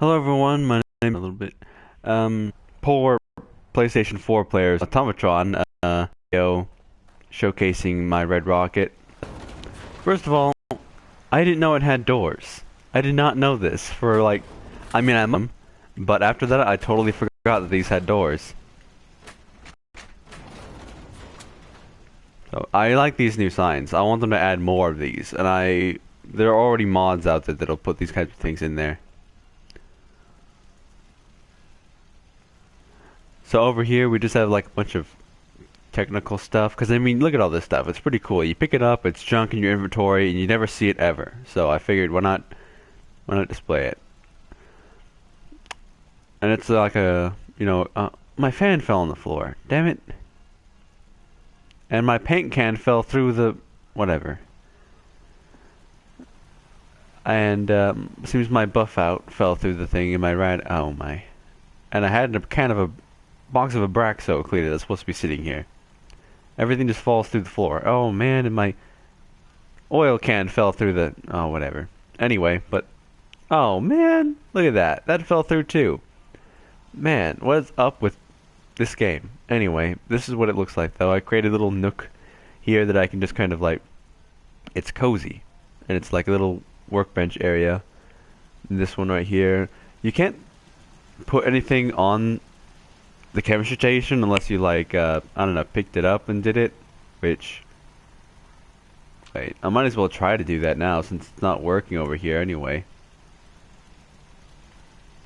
Hello everyone, my name is a little bit poor PlayStation 4 players Automatron video showcasing my Red Rocket. First of all, I didn't know it had doors. I did not know this for like I'm but after that I totally forgot that these had doors. So I like these new signs. I want them to add more of these, and there are already mods out there that'll put these kinds of things in there. So over here we just have like a bunch of technical stuff, because I mean look at all this stuff. It's pretty cool. You pick it up, it's junk in your inventory and you never see it ever. So I figured why not display it. And it's like my fan fell on the floor. Damn it. And my paint can fell through the whatever. And seems my buff out fell through the thing in my oh my. And I had a can of a box of Abraxo cleaner that's supposed to be sitting here. Everything just falls through the floor. Oh man, and my oil can fell through the whatever. Anyway, but oh man, look at that. That fell through too. Man, what is up with this game? Anyway, this is what it looks like though. I created a little nook here that I can just kind of like, it's cozy. And it's like a little workbench area. And this one right here. You can't put anything on the chemistry station unless you like, I don't know, picked it up and did it. Which, wait, I might as well try to do that now since it's not working over here anyway.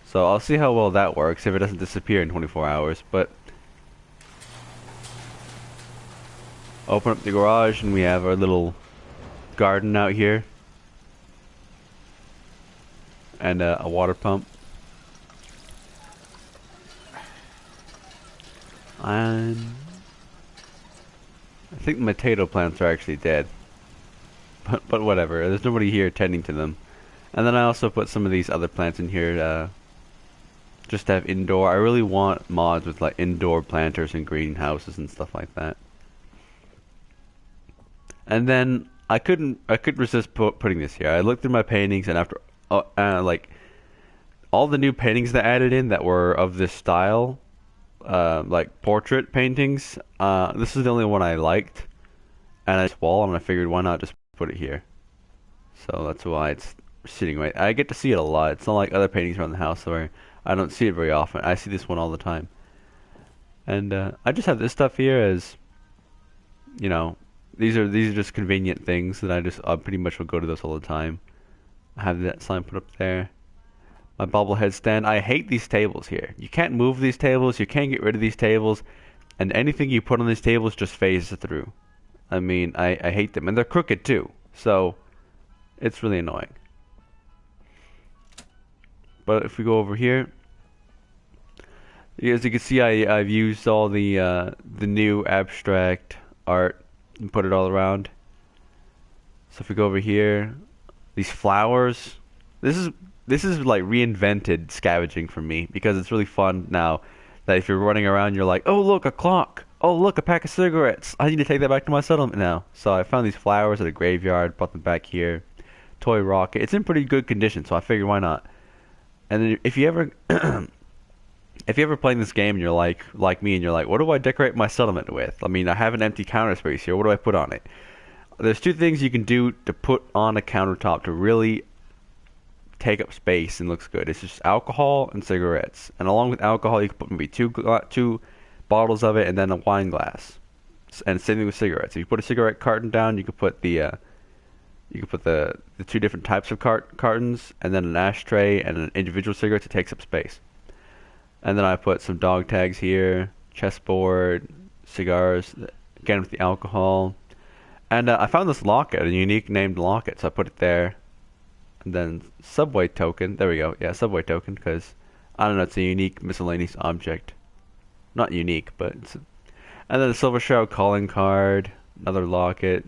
So I'll see how well that works if it doesn't disappear in 24 hours, but open up the garage and we have our little garden out here. And a water pump. And I think the potato plants are actually dead. But whatever, there's nobody here tending to them. And then I also put some of these other plants in here just to have indoor. I really want mods with like indoor planters and greenhouses and stuff like that. And then I couldn't resist putting this here. I looked through my paintings, and after like all the new paintings that added in that were of this style, like portrait paintings, this is the only one I liked, and I wall, and I figured why not just put it here. So that's why it's sitting right. I get to see it a lot. It's not like other paintings around the house where I don't see it very often. I see this one all the time, and I just have this stuff here as, you know, these are just convenient things that I pretty much will go to this all the time. I have that sign put up there. My bobblehead stand. I hate these tables here. You can't move these tables. You can't get rid of these tables. And anything you put on these tables just phases through. I mean, I hate them. And they're crooked too. So, it's really annoying. But if we go over here, as you can see, I've used all the new abstract art and put it all around. So if we go over here, these flowers, this is like reinvented scavenging for me, because it's really fun now that if you're running around, you're like, oh look, a clock, oh look, a pack of cigarettes, I need to take that back to my settlement now. So I found these flowers at a graveyard, brought them back here. Toy rocket, it's in pretty good condition, so I figured why not. And then if you ever if you ever playing this game and you're like me and you're like, what do I decorate my settlement with? I mean, I have an empty counter space here, what do I put on it? There's two things you can do to put on a countertop to really take up space and looks good. It's just alcohol and cigarettes. And along with alcohol, you can put maybe two bottles of it and then a wine glass. And same thing with cigarettes. If you put a cigarette carton down, you could put the two different types of cartons, and then an ashtray and an individual cigarette that takes up space. And then I put some dog tags here, chessboard, cigars, again with the alcohol. And I found this locket, a unique named locket, so I put it there. And then subway token, there we go, yeah, subway token, because, I don't know, it's a unique miscellaneous object. Not unique, but and then the Silver Shroud calling card, another locket.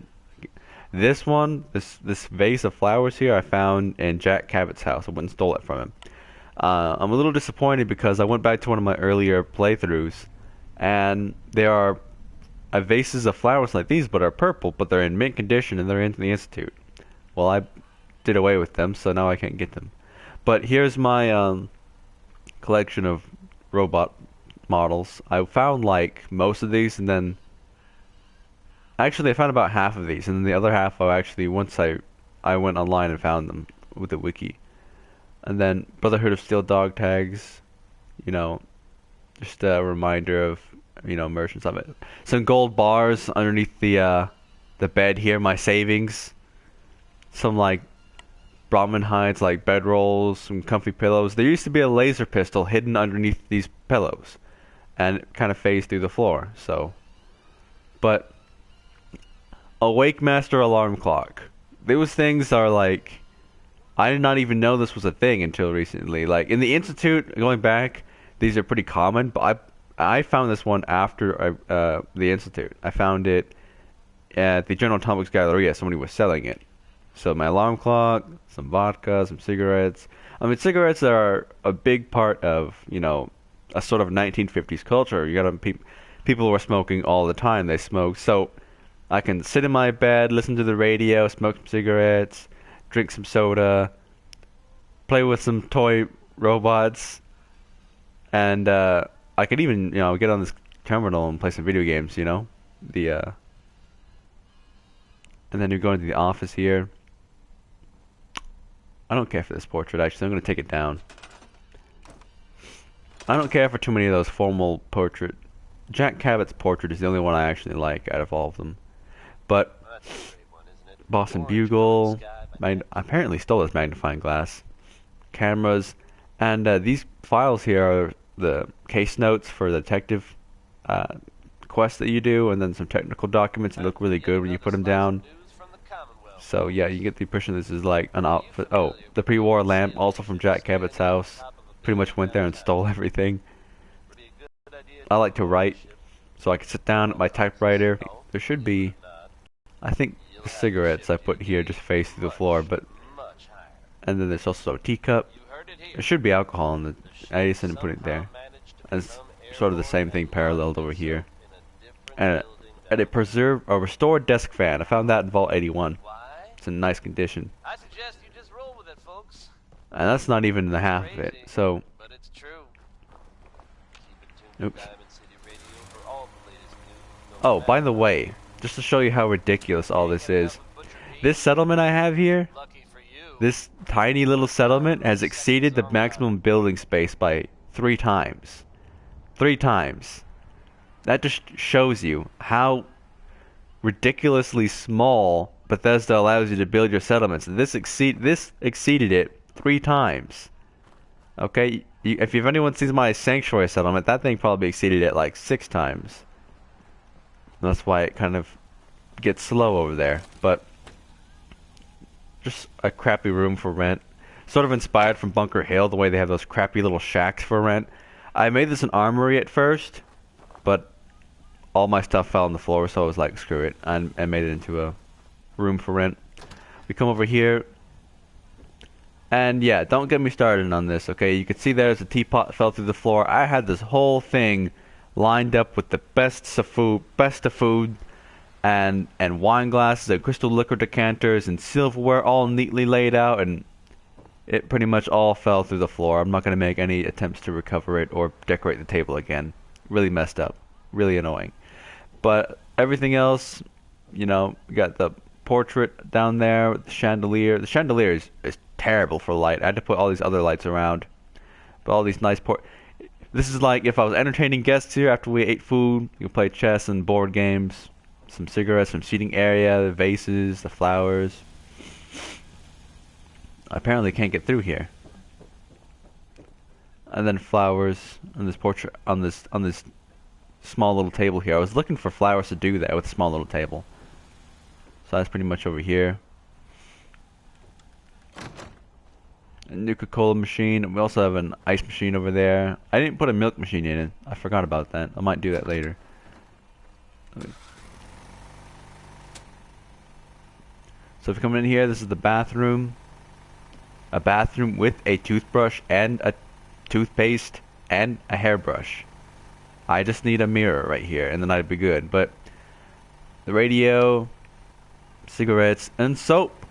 This one, this vase of flowers here, I found in Jack Cabot's house. I went and stole it from him. I'm a little disappointed because I went back to one of my earlier playthroughs, and there are vases of flowers like these, but are purple, but they're in mint condition and they're in the institute. Well, I did away with them, so now I can't get them. But here's my collection of robot models. I found like most of these, and then actually I found about half of these, and then the other half I actually once I went online and found them with the wiki. And then Brotherhood of Steel dog tags, you know, just a reminder of, you know, merchants of it. Some gold bars underneath the bed here, my savings. Some like Brahmin hides, like bedrolls, some comfy pillows. There used to be a laser pistol hidden underneath these pillows, and it kind of phased through the floor. So, but a Wake Master alarm clock. Those things are like, I did not even know this was a thing until recently. Like in the Institute, going back, these are pretty common, but I found this one after the Institute. I found it at the General Atomics Galleria. Somebody was selling it. So my alarm clock, some vodka, some cigarettes. I mean, cigarettes are a big part of, you know, a sort of 1950s culture. You got people were smoking all the time. They smoked. So I can sit in my bed, listen to the radio, smoke some cigarettes, drink some soda, play with some toy robots, and I could even, you know, get on this terminal and play some video games, you know, and then you go into the office here. I don't care for this portrait, actually. I'm going to take it down. I don't care for too many of those formal portrait. Jack Cabot's portrait is the only one I actually like out of all of them. But Boston Bugle, apparently stole this magnifying glass, cameras, and these files here are the case notes for the detective quest that you do, and then some technical documents that look really good when you put them down. So yeah, you get the impression this is like an outfit. Oh, the pre-war lamp, also from Jack Cabot's house. Pretty much went there and stole everything. I like to write, so I can sit down at my typewriter. There should be, I think, the cigarettes I put here just face through the floor, but, and then there's also a teacup. There should be alcohol in the, I just didn't put it there. And it's sort of the same thing paralleled over here. And a restored desk fan. I found that in Vault 81. It's in nice condition. I suggest you just roll with it, folks. And that's not even the half of it. So, But it's true. Keep it tuned to oops. Diamond City Radio for all the latest news. Oh, by the way, just to show you how ridiculous all this is, this settlement I have here, Lucky for you. this tiny little settlement has exceeded the maximum building space by 3 times. 3 times. That just shows you how ridiculously small Bethesda allows you to build your settlements. This exceeded it 3 times. Okay, if anyone sees my sanctuary settlement, that thing probably exceeded it like 6 times. That's why it kind of gets slow over there. But just a crappy room for rent. Sort of inspired from Bunker Hill, the way they have those crappy little shacks for rent. I made this an armory at first, but all my stuff fell on the floor, so I was like, screw it, and made it into a room for rent. We come over here, and yeah, don't get me started on this, okay? You can see there's a teapot fell through the floor. I had this whole thing lined up with the best of food, and wine glasses and crystal liquor decanters and silverware all neatly laid out, and it pretty much all fell through the floor. I'm not going to make any attempts to recover it or decorate the table again. Really messed up. Really annoying. But everything else, you know, we got the portrait down there, the chandelier. The chandelier is terrible for light. I had to put all these other lights around. But all these nice This is like if I was entertaining guests here after we ate food. You can play chess and board games. Some cigarettes, some seating area, the vases, the flowers. I apparently can't get through here. And then flowers on this portrait, on this small little table here. I was looking for flowers to do that with a small little table. So that's pretty much over here. A Nuka-Cola machine. We also have an ice machine over there. I didn't put a milk machine in it. I forgot about that. I might do that later. So if you come in here, this is the bathroom. A bathroom with a toothbrush and a toothpaste and a hairbrush. I just need a mirror right here and then I'd be good. But the radio, cigarettes, and soap.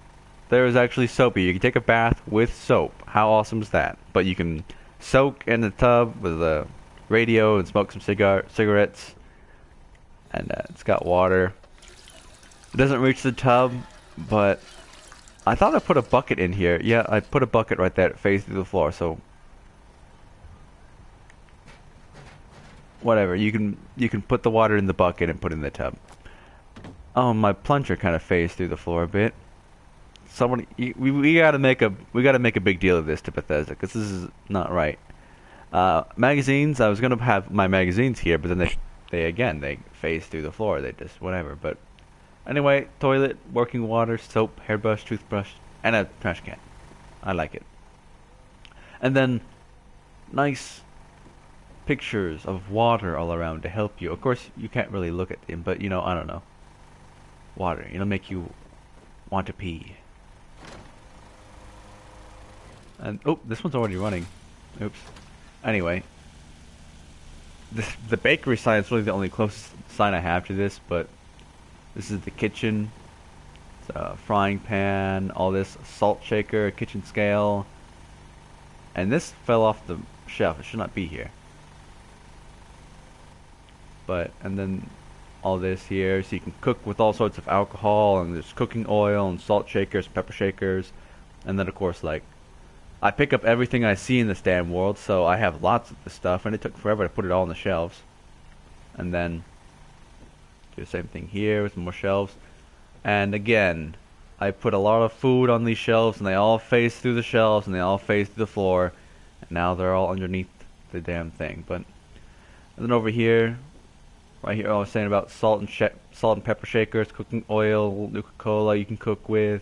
There is actually soap here. You can take a bath with soap. How awesome is that? But you can soak in the tub with a radio and smoke some cigarettes. And it's got water. It doesn't reach the tub, but I thought I put a bucket in here. Yeah, I put a bucket right there that faced through the floor, so whatever. You can put the water in the bucket and put it in the tub. Oh, my plunger kind of phased through the floor a bit. Somebody, we gotta make a big deal of this to Bethesda, because this is not right. Magazines. I was gonna have my magazines here, but then they phased through the floor. They just whatever. But anyway, toilet, working water, soap, hairbrush, toothbrush, and a trash can. I like it. And then nice pictures of water all around to help you. Of course, you can't really look at them, but I don't know. Water, it'll make you want to pee. And oh, this one's already running. Oops. Anyway, the bakery sign is really the only closest sign I have to this, but this is the kitchen. It's a frying pan, all this, salt shaker, kitchen scale, and this fell off the shelf. It should not be here. And then all this here, so you can cook with all sorts of alcohol, and there's cooking oil and salt shakers, pepper shakers, and then of course, like, I pick up everything I see in this damn world, so I have lots of the stuff, and it took forever to put it all on the shelves. And then do the same thing here with more shelves. And again, I put a lot of food on these shelves, and they all face through the shelves, and they all face through the floor, and now they're all underneath the damn thing. And then over here, right here, I was saying about salt and pepper shakers, cooking oil, Nuka-Cola you can cook with,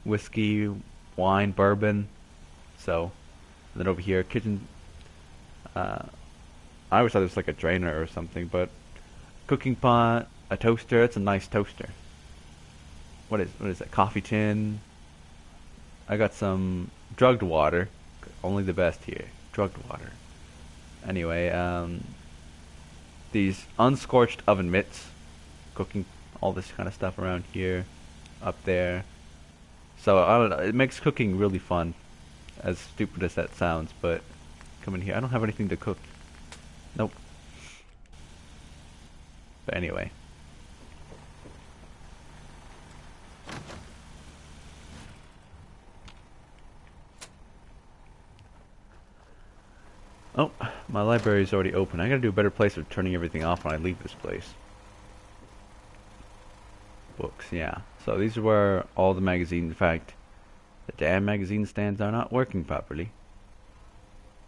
whiskey, wine, bourbon. So, and then over here, kitchen. I always thought it was like a drainer or something, but cooking pot, a toaster. It's a nice toaster. What is that? Coffee tin. I got some drugged water. Only the best here. Drugged water. Anyway, these unscorched oven mitts. Cooking all this kind of stuff around here, up there. So I don't know. It makes cooking really fun. As stupid as that sounds, but come in here. I don't have anything to cook. Nope. But anyway. Oh, my library is already open. I gotta do a better place of turning everything off when I leave this place. Books, yeah. So these are where all the magazines, in fact, the damn magazine stands are not working properly.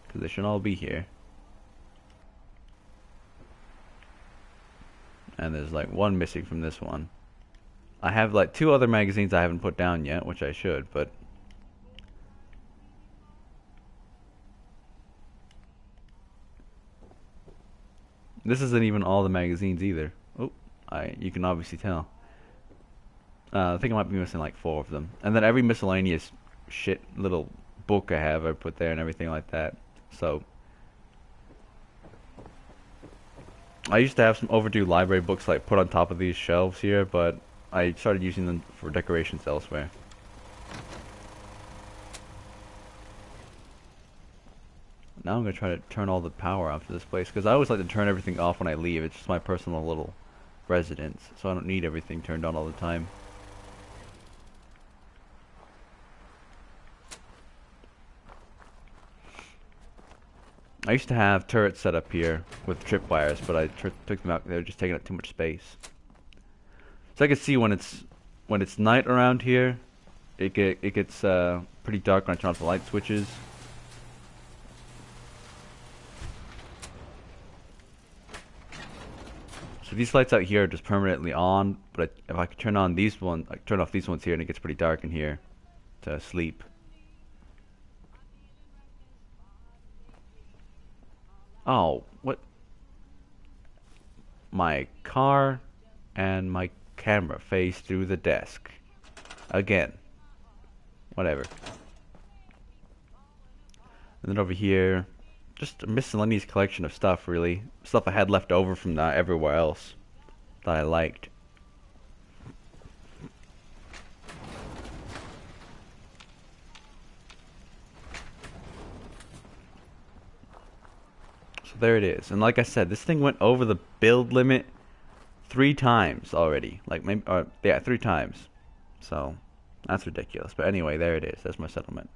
Because they should all be here. And there's like one missing from this one. I have like 2 other magazines I haven't put down yet, which I should, but... This isn't even all the magazines either. Oh, you can obviously tell. I think I might be missing like 4 of them. And then every miscellaneous shit little book I have I put there and everything like that. So I used to have some overdue library books like put on top of these shelves here, but I started using them for decorations elsewhere. Now I'm going to try to turn all the power off to this place, because I always like to turn everything off when I leave. It's just my personal little residence, so I don't need everything turned on all the time. I used to have turrets set up here with tripwires, but I took them out. They were just taking up too much space. So I can see when it's night around here, it gets pretty dark when I turn off the light switches. So these lights out here are just permanently on, but if I could turn off these ones here, and it gets pretty dark in here to sleep. Oh, what? My car and my camera face through the desk. Again. Whatever. And then over here, just a miscellaneous collection of stuff, really. Stuff I had left over from everywhere else that I liked. So there it is. And like I said, this thing went over the build limit 3 times already. Like maybe, yeah, 3 times. So that's ridiculous. But anyway, there it is. That's my settlement.